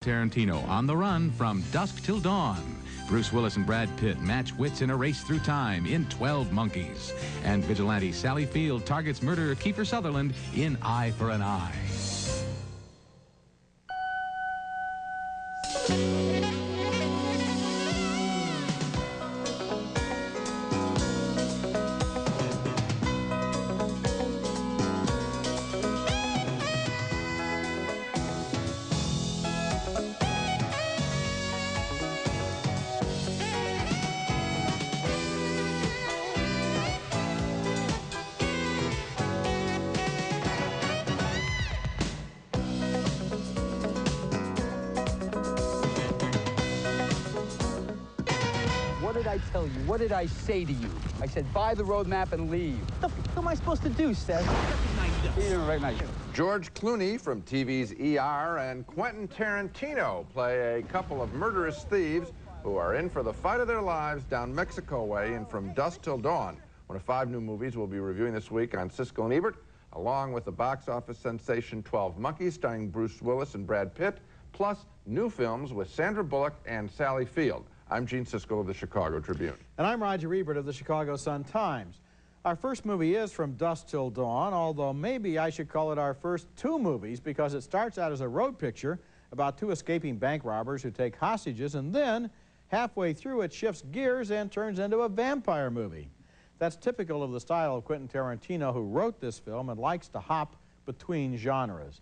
Tarantino on the run from dusk till dawn. Bruce Willis and Brad Pitt match wits in a race through time in 12 Monkees. And vigilante Sally Field targets murderer Kiefer Sutherland in Eye for an Eye. What did I tell you? What did I say to you? I said, buy the road map and leave. What am I supposed to do, Seth? Recognize you. George Clooney from TV's ER and Quentin Tarantino play a couple of murderous thieves who are in for the fight of their lives down Mexico way and From Dusk Till Dawn. One of 5 new movies we'll be reviewing this week on Siskel&Ebert, along with the box office sensation 12 Monkees starring Bruce Willis and Brad Pitt, plus new films with Sandra Bullock and Sally Field. I'm Gene Siskel of the Chicago Tribune. And I'm Roger Ebert of the Chicago Sun-Times. Our first movie is From Dusk Till Dawn, although maybe I should call it our first 2 movies because it starts out as a road picture about 2 escaping bank robbers who take hostages, and then halfway through it shifts gears and turns into a vampire movie. That's typical of the style of Quentin Tarantino, who wrote this film and likes to hop between genres.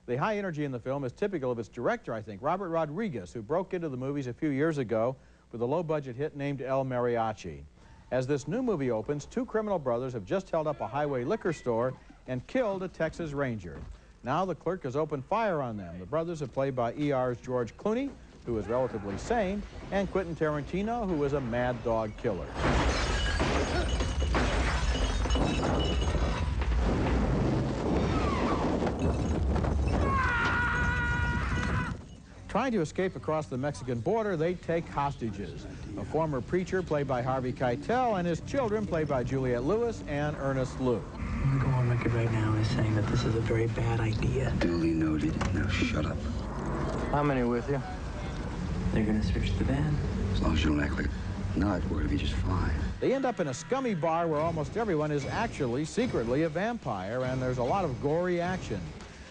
The high energy in the film is typical of its director, I think, Robert Rodriguez, who broke into the movies a few years ago with a low-budget hit named El Mariachi. As this new movie opens, 2 criminal brothers have just held up a highway liquor store and killed a Texas Ranger. Now the clerk has opened fire on them. The brothers are played by ER's George Clooney, who is relatively sane, and Quentin Tarantino, who is a mad dog killer. Trying to escape across the Mexican border, they take hostages. A former preacher, played by Harvey Keitel, and his children, played by Juliette Lewis and Ernest Liu. I'm going to go on record right now as saying that this is a very bad idea. Duly noted. Now shut up. How many with you? They're going to search the van. As long as you don't act like a nut, we're going to be just fine. They end up in a scummy bar where almost everyone is actually secretly a vampire, and there's a lot of gory action.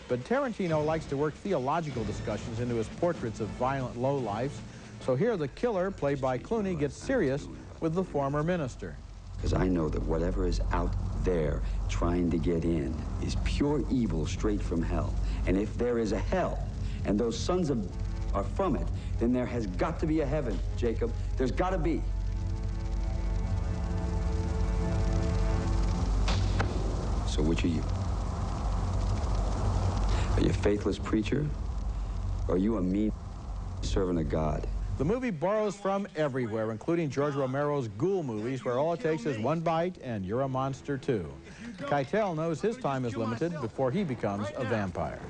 But Tarantino likes to work theological discussions into his portraits of violent lowlifes, so here the killer, played by Clooney, gets serious with the former minister. Because I know that whatever is out there trying to get in is pure evil straight from hell. And if there is a hell, and those sons of are from it, then there has got to be a heaven, Jacob. There's got to be. So which are you? Are you a faithless preacher? Or are you a mean servant of God? The movie borrows from everywhere, including George Romero's Ghoul movies, where all it takes is one bite and you're a monster too. Keitel knows his time is limited before he becomes a vampire.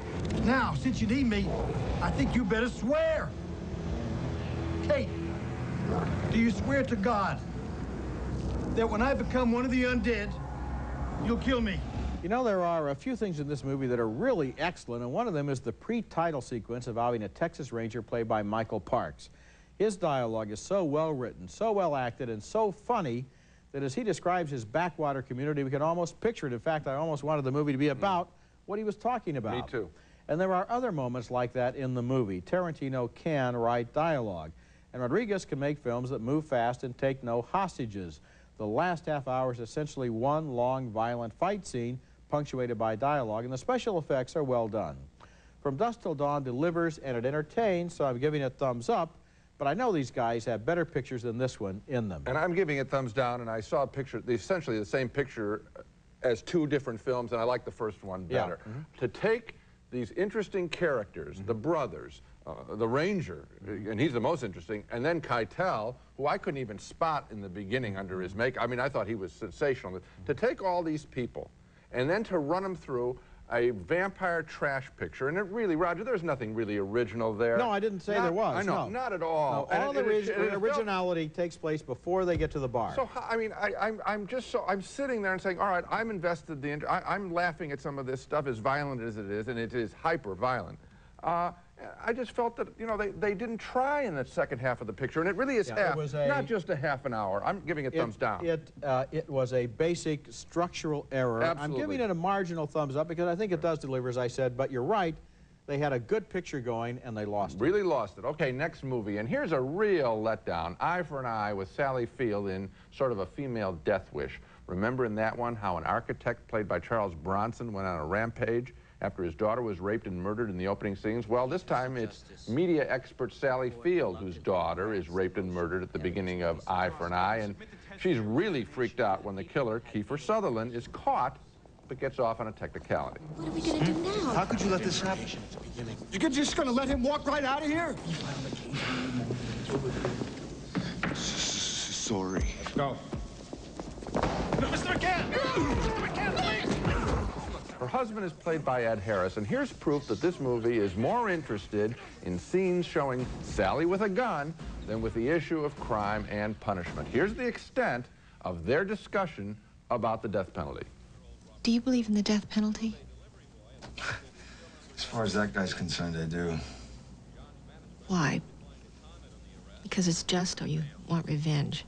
Now, since you need me, I think you better swear. Kate, do you swear to God that when I become one of the undead, you'll kill me? You know, there are a few things in this movie that are really excellent, and one of them is the pre-title sequence involving a Texas Ranger played by Michael Parks. His dialogue is so well written, so well acted, and so funny that as he describes his backwater community, we can almost picture it. In fact, I almost wanted the movie to be about what he was talking about. Me too. And there are other moments like that in the movie. Tarantino can write dialogue, and Rodriguez can make films that move fast and take no hostages. The last half hour is essentially one long, violent fight scene punctuated by dialogue, and the special effects are well done. From Dusk Till Dawn delivers and it entertains, so I'm giving it thumbs up, but I know these guys have better pictures than this one in them. And I'm giving it thumbs down, and I saw a picture, essentially the same picture as 2 different films, and I like the first one better. Yeah. To take these interesting characters, the brothers, the Ranger, and he's the most interesting, and then Keitel, who I couldn't even spot in the beginning under his makeup. I mean, I thought he was sensational. To take all these people and then to run them through a vampire trash picture, and it really, Roger, there's nothing really original there. No, I didn't say there was. I know, no. Not at all. No, all the originality takes place before they get to the bar. So, I mean, I'm sitting there and saying, all right, I'm invested, I'm laughing at some of this stuff, as violent as it is, and it is hyper-violent. I just felt that, you know, they didn't try in the second half of the picture, and it really is not just a half an hour. I'm giving it thumbs down. It was a basic structural error. Absolutely. I'm giving it a marginal thumbs up because I think it does deliver, as I said, but you're right. They had a good picture going, and they lost it. Really lost it. Okay, next movie, and here's a real letdown. Eye for an Eye with Sally Field in sort of a female death wish. Remember in that one how an architect played by Charles Bronson went on a rampage after his daughter was raped and murdered in the opening scenes? Well, this time it's media expert Sally Field whose daughter is raped and murdered at the beginning of Eye for an Eye, and she's really freaked out when the killer, Kiefer Sutherland, is caught but gets off on a technicality. What are we going to do now? How could you let this happen? You're just going to let him walk right out of here? Sorry. Go. No, Mr. McCann! Mr. McCann, please! Her husband is played by Ed Harris, and here's proof that this movie is more interested in scenes showing Sally with a gun than with the issue of crime and punishment. Here's the extent of their discussion about the death penalty. Do you believe in the death penalty? As far as that guy's concerned, I do. Why? Because it's just, or you want revenge?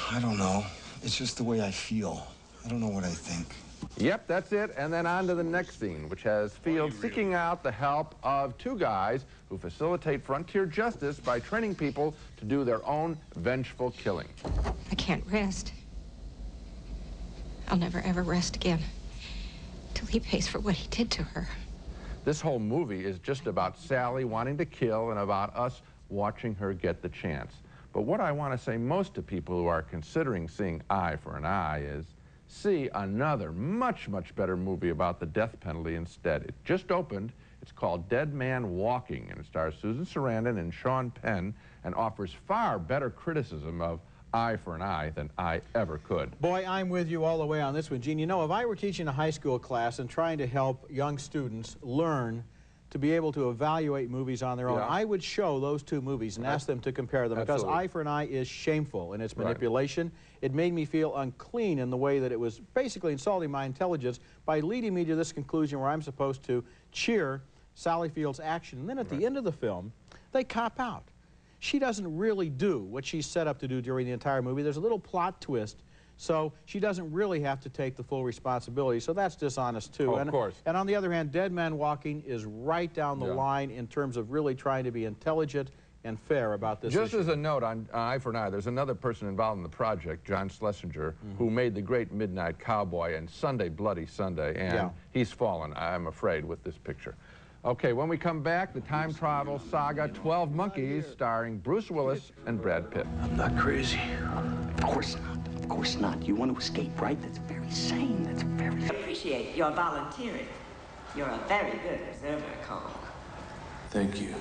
I don't know. It's just the way I feel. I don't know what I think. Yep, that's it. And then on to the next scene, which has Field seeking out the help of two guys who facilitate frontier justice by training people to do their own vengeful killing. I can't rest. I'll never ever rest again till he pays for what he did to her. This whole movie is just about Sally wanting to kill and about us watching her get the chance. But what I want to say most to people who are considering seeing Eye for an Eye is see another much, much better movie about the death penalty instead. It just opened. It's called Dead Man Walking, and it stars Susan Sarandon and Sean Penn and offers far better criticism of Eye for an Eye than I ever could. Boy, I'm with you all the way on this one, Gene. You know, if I were teaching a high school class and trying to help young students learn to be able to evaluate movies on their own, I would show those two movies and ask them to compare them. Because Eye for an Eye is shameful in its manipulation. It made me feel unclean in the way that it was basically insulting my intelligence by leading me to this conclusion where I'm supposed to cheer Sally Field's action. And then at the end of the film, they cop out. She doesn't really do what she's set up to do during the entire movie. There's a little plot twist, so she doesn't really have to take the full responsibility. So that's dishonest, too. Oh, of course. And on the other hand, Dead Man Walking is right down the line in terms of really trying to be intelligent and fair about this Just issue. as a note on Eye for an Eye, there's another person involved in the project, John Schlesinger, who made the great Midnight Cowboy and Sunday Bloody Sunday, and he's fallen, I'm afraid, with this picture. Okay, when we come back, the time travel saga 12 Monkees, starring Bruce Willis and Brad Pitt. I'm not crazy. Of course not. Of course not. You want to escape, right? That's very sane. That's very... I appreciate your volunteering. You're a very good observer, Cole. Thank you.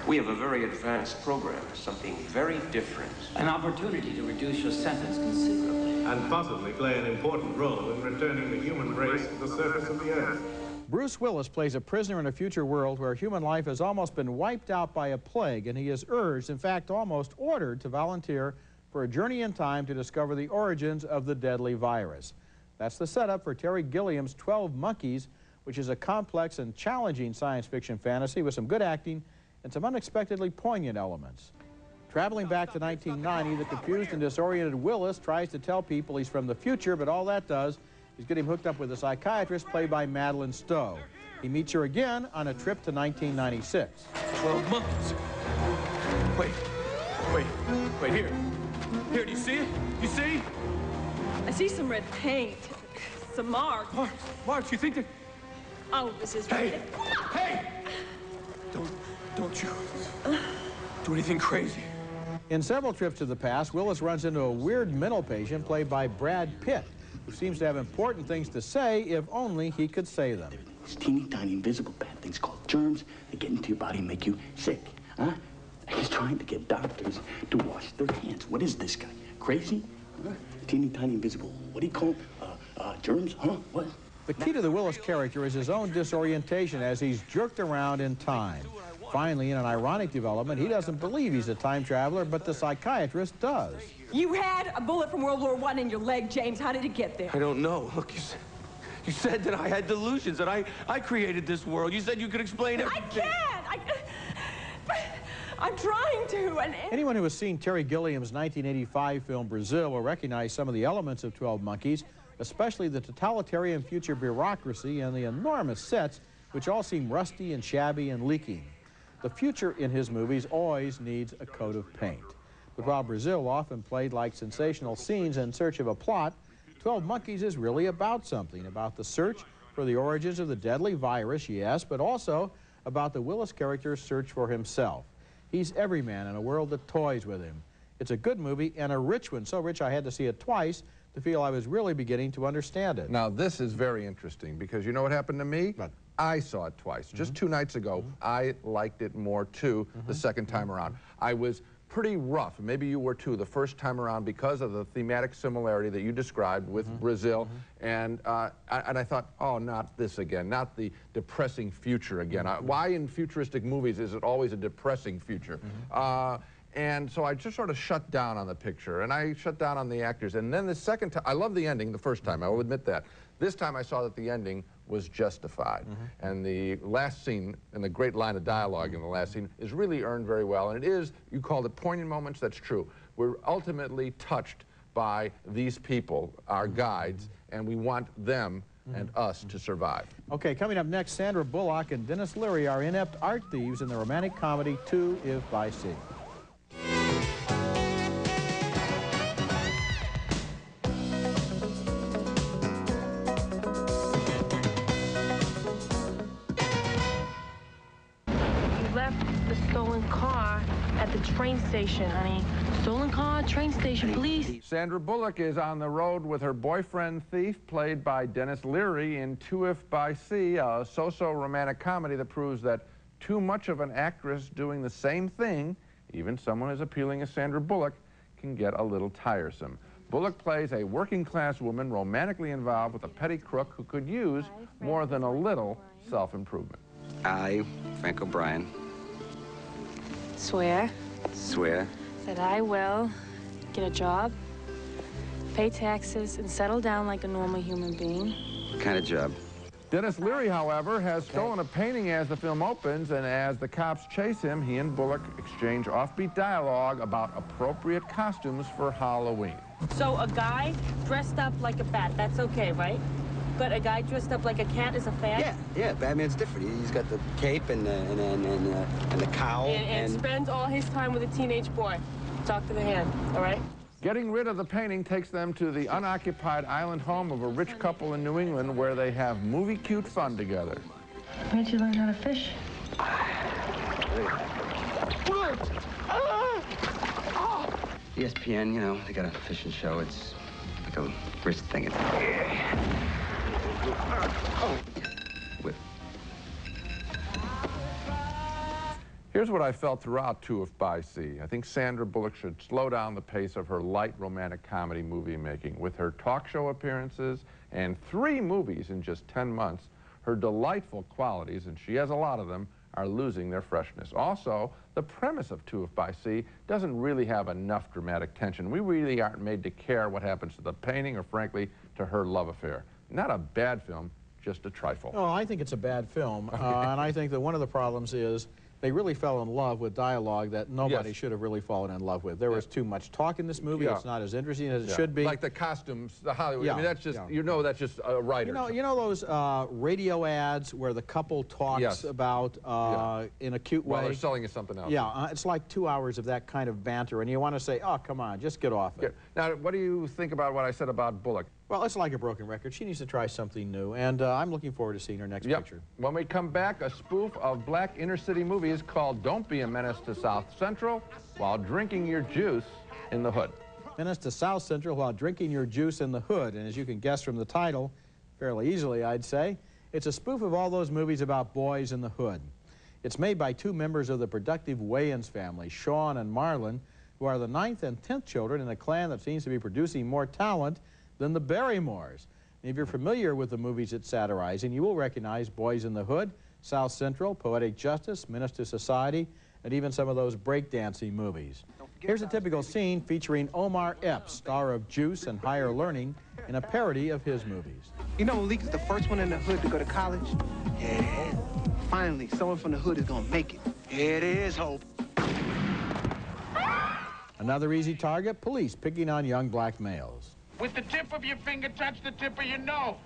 We have a very advanced program, something very different. An opportunity to reduce your sentence considerably. And possibly play an important role in returning the human race to the surface of the earth. Bruce Willis plays a prisoner in a future world where human life has almost been wiped out by a plague, and he is urged, in fact almost ordered, to volunteer for a journey in time to discover the origins of the deadly virus. That's the setup for Terry Gilliam's 12 Monkees, which is a complex and challenging science fiction fantasy with some good acting and some unexpectedly poignant elements. Traveling back to 1990, the confused and disoriented Willis tries to tell people he's from the future, but all that does is get him hooked up with a psychiatrist played by Madeline Stowe. He meets her again on a trip to 1996. 12 monkeys. Wait, here. Here, do you see it? You see? I see some red paint, some marks. Marks, you think that... Oh, this is Hey! Don't you do anything crazy. In several trips to the past, Willis runs into a weird mental patient played by Brad Pitt, who seems to have important things to say if only he could say them. These teeny tiny invisible bad things called germs that get into your body and make you sick, huh? He's trying to get doctors to wash their hands. What is this guy? Crazy? Huh? Teeny tiny invisible, what do you call them? Germs, huh? What? The key to the Willis character is his own disorientation as he's jerked around in time. Finally, in an ironic development, he doesn't believe he's a time traveler, but the psychiatrist does. You had a bullet from World War I in your leg, James. How did it get there? I don't know. Look, You said that I had delusions, that I created this world. You said you could explain everything. I can't! I'm trying to, and... Anyone who has seen Terry Gilliam's 1985 film Brazil will recognize some of the elements of 12 Monkeys, especially the totalitarian future bureaucracy and the enormous sets, which all seem rusty and shabby and leaking. The future in his movies always needs a coat of paint. But while Brazil often played like sensational scenes in search of a plot, 12 Monkeys is really about something, about the search for the origins of the deadly virus, yes, but also about the Willis character's search for himself. He's every man in a world that toys with him. It's a good movie and a rich one, so rich I had to see it twice to feel I was really beginning to understand it. Now, this is very interesting because you know what happened to me? What? I saw it twice. Just 2 nights ago, I liked it more, too, the second time around. I was pretty rough. Maybe you were, too, the first time around because of the thematic similarity that you described with Brazil. And I thought, oh, not this again, not the depressing future again. Why in futuristic movies is it always a depressing future? And so I just sort of shut down on the picture, and I shut down on the actors. And then the second time, I loved the ending the first time, I will admit that. This time I saw that the ending was justified. And the last scene, and the great line of dialogue in the last scene, is really earned very well. And it is, you called it poignant moments, that's true. We're ultimately touched by these people, our guides, and we want them and us to survive. Okay, coming up next, Sandra Bullock and Denis Leary are inept art thieves in the romantic comedy 2 If by Sea. Stolen car at the train station, honey. Stolen car, train station, please. Sandra Bullock is on the road with her boyfriend thief, played by Denis Leary in 2 If by Sea, a so-so romantic comedy that proves that too much of an actress doing the same thing, even someone as appealing as Sandra Bullock, can get a little tiresome. Bullock plays a working-class woman romantically involved with a petty crook who could use more than a little self-improvement. I, Frank O'Brien, Swear that I will get a job, pay taxes, and settle down like a normal human being. What kind of job? Denis Leary, however, has stolen a painting as the film opens, and as the cops chase him, he and Bullock exchange offbeat dialogue about appropriate costumes for Halloween. So a guy dressed up like a bat, that's okay, right? But a guy dressed up like a cat is a fan? Yeah, Batman's different. He's got the cape and the cowl. And spends all his time with a teenage boy. Talk to the hand, all right? Getting rid of the painting takes them to the unoccupied island home of a rich couple in New England where they have movie-cute fun together. Where'd you learn how to fish? ESPN, you know, they got a fishing show. It's like a wrist thing. Here's what I felt throughout 2 If by Sea. I think Sandra Bullock should slow down the pace of her light romantic comedy movie making. With her talk show appearances and 3 movies in just 10 months, her delightful qualities, and she has a lot of them, are losing their freshness. Also, the premise of 2 If by Sea doesn't really have enough dramatic tension. We really aren't made to care what happens to the painting or, frankly, to her love affair. Not a bad film, just a trifle. Oh, I think it's a bad film, and I think that one of the problems is they really fell in love with dialogue that nobody should have really fallen in love with. There was too much talk in this movie. It's not as interesting as it should be. Like the costumes, the Hollywood. I mean, that's just, you know, that's just a writer. You know those radio ads where the couple talks about in a cute way? Well, they're selling you something else. Yeah, it's like 2 hours of that kind of banter, and you want to say, oh, come on, just get off it. Now, what do you think about what I said about Bullock? Well, it's like a broken record. She needs to try something new, and I'm looking forward to seeing her next picture. When we come back, a spoof of black inner-city movies called Don't Be a Menace to South Central while drinking your juice in the hood. Menace to South Central while drinking your juice in the hood, and as you can guess from the title, fairly easily, I'd say, it's a spoof of all those movies about boys in the hood. It's made by 2 members of the productive Wayans family, Sean and Marlon, who are the 9th and 10th children in a clan that seems to be producing more talent than the Barrymores. And if you're familiar with the movies it's satirizing, you will recognize Boys in the Hood, South Central, Poetic Justice, Menace to Society, and even some of those breakdancing movies. Here's a typical scene featuring Omar Epps, star of Juice and Higher Learning, in a parody of his movies. You know Malik is the first one in the hood to go to college? Yeah. Finally, someone from the hood is gonna make it. Here it is, Hope. Another easy target, police picking on young black males. With the tip of your finger, touch the tip of your nose.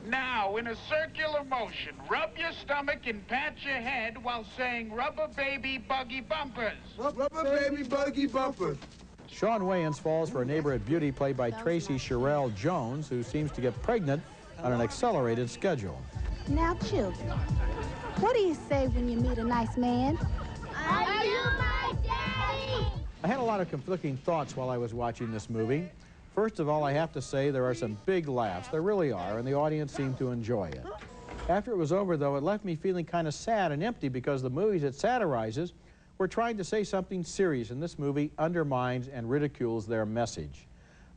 Now, in a circular motion, rub your stomach and pat your head while saying rubber baby buggy bumpers. Rubber baby buggy bumpers. Shawn Wayans falls for a neighborhood beauty played by Tracy Sherelle Jones, who seems to get pregnant on an accelerated schedule. Now, children, what do you say when you meet a nice man? Are you my daddy? I had a lot of conflicting thoughts while I was watching this movie. First of all, I have to say there are some big laughs. There really are, and the audience seemed to enjoy it. After it was over, though, it left me feeling kind of sad and empty because the movies it satirizes were trying to say something serious, and this movie undermines and ridicules their message.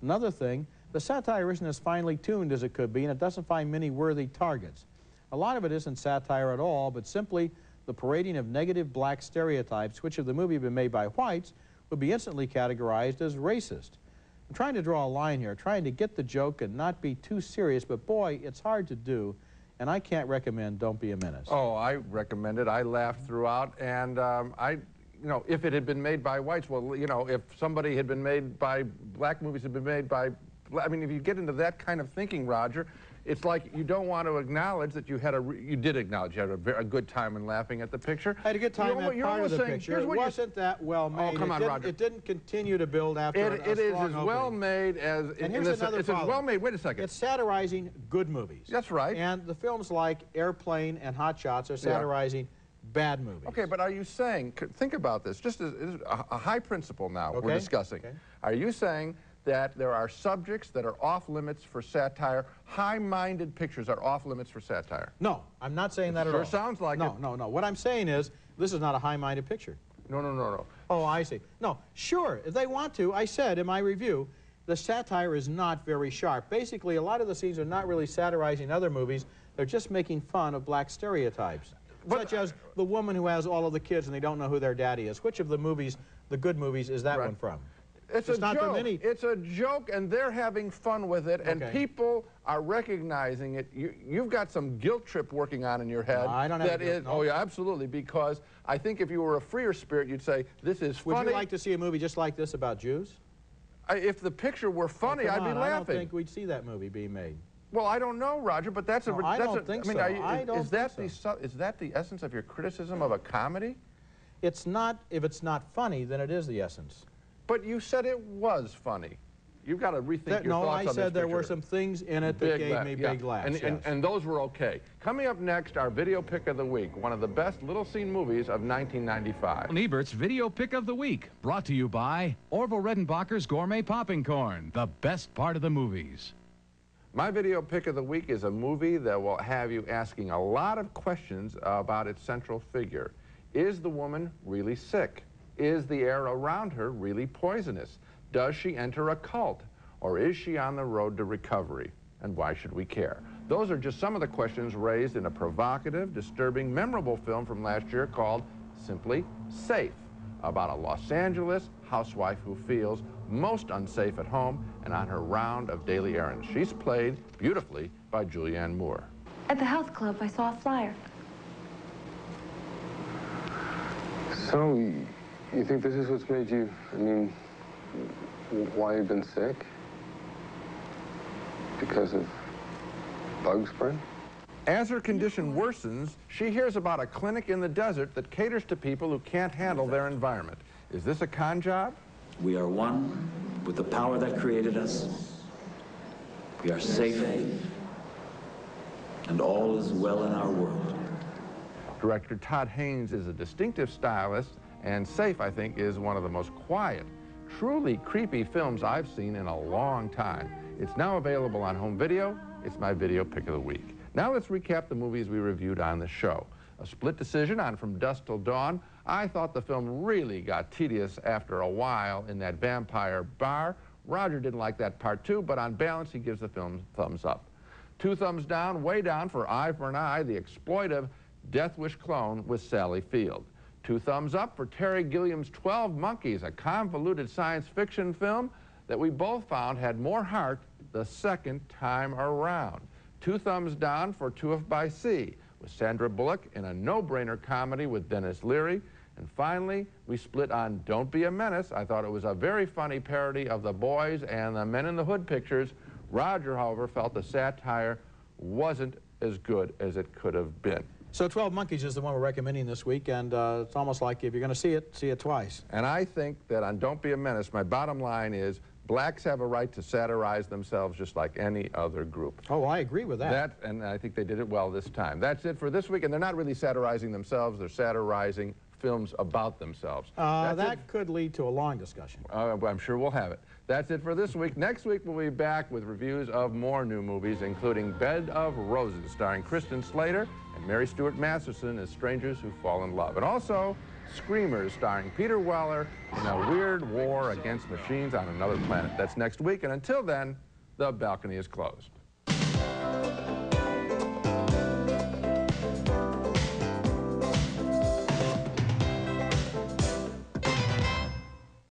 Another thing, the satire isn't as finely tuned as it could be, and it doesn't find many worthy targets. A lot of it isn't satire at all, but simply the parading of negative black stereotypes, which if the movie had been made by whites, would be instantly categorized as racist. I'm trying to draw a line here, trying to get the joke and not be too serious, but boy, it's hard to do, and I can't recommend Don't Be a Menace. Oh, I recommend it. I laughed throughout, and you know, if it had been made by whites, well, you know, if somebody had been made by, black movies had been made by, I mean, if you get into that kind of thinking, Roger, it's like you don't want to acknowledge that you had you did acknowledge you had a good time in laughing at the picture. I had a good time at part of the picture. It wasn't that well made. Oh, come on, Roger. It didn't continue to build after It is as well made as... And here's another it's as well made, wait a second. It's satirizing good movies. That's right. And the films like Airplane and Hot Shots are satirizing bad movies. Okay, but are you saying, think about this, just as a high principle now we're discussing. Okay. Are you saying that there are subjects that are off limits for satire, high-minded pictures are off limits for satire? No, I'm not saying that at all. Sure sounds like it. No. What I'm saying is, this is not a high-minded picture. No. Oh, I see. No, sure, if they want to, I said in my review, the satire is not very sharp. Basically, a lot of the scenes are not really satirizing other movies, they're just making fun of black stereotypes. Such as the woman who has all of the kids and they don't know who their daddy is. Which of the movies, the good movies, is that one from? It's a joke. It's a joke, and they're having fun with it, and people are recognizing it. You've got some guilt trip working on in your head. No, I don't have guilt. Oh, yeah, absolutely, because I think if you were a freer spirit, you'd say, this is funny. Would you like to see a movie just like this about Jews? If the picture were funny, I'd be laughing. I don't think we'd see that movie being made. Well, I don't know, Roger, but that's I don't think so. Is that the essence of your criticism of a comedy? It's not. If it's not funny, then it is the essence. But you said it was funny. You've got to rethink your thoughts on this No, I said there picture. Were some things in it that gave me big laughs. And those were okay. Coming up next, our video pick of the week, one of the best little-seen movies of 1995. Ebert's Video Pick of the Week, brought to you by Orville Redenbacher's Gourmet Popping Corn, the best part of the movies. My video pick of the week is a movie that will have you asking a lot of questions about its central figure. Is the woman really sick? Is the air around her really poisonous? Does she enter a cult? Or is she on the road to recovery? And why should we care? Those are just some of the questions raised in a provocative, disturbing, memorable film from last year called simply Safe, about a Los Angeles housewife who feels most unsafe at home and on her round of daily errands. She's played beautifully by Julianne Moore. At the health club, I saw a flyer. So, you think this is what's made you, I mean, why you've been sick? Because of bug spray? As her condition worsens, she hears about a clinic in the desert that caters to people who can't handle their environment. Is this a con job? We are one with the power that created us. We are safe, and all is well in our world. Director Todd Haynes is a distinctive stylist, and Safe, I think, is one of the most quiet, truly creepy films I've seen in a long time. It's now available on home video. It's my video pick of the week. Now let's recap the movies we reviewed on the show. A split decision on From Dusk Till Dawn. I thought the film really got tedious after a while in that vampire bar. Roger didn't like that part too, but on balance, he gives the film thumbs up. 2 thumbs down, way down for Eye for an Eye, the exploitive Death Wish clone with Sally Field. 2 thumbs up for Terry Gilliam's 12 Monkees, a convoluted science fiction film that we both found had more heart the second time around. 2 thumbs down for Two If by Sea, with Sandra Bullock in a no-brainer comedy with Dennis Leary. And finally, we split on Don't Be a Menace. I thought it was a very funny parody of the Boys and the Men in the Hood pictures. Roger, however, felt the satire wasn't as good as it could have been. So 12 Monkees is the one we're recommending this week, and it's almost like if you're going to see it twice. And I think that on Don't Be a Menace, my bottom line is blacks have a right to satirize themselves just like any other group. Oh, I agree with that. And I think they did it well this time. That's it for this week, and they're not really satirizing themselves, they're satirizing films about themselves. That could lead to a long discussion. I'm sure we'll have it. That's it for this week. Next week, we'll be back with reviews of more new movies, including Bed of Roses, starring Kristen Slater and Mary Stuart Masterson as strangers who fall in love. And also, Screamers, starring Peter Weller in a weird war against machines on another planet. That's next week, and until then, the balcony is closed.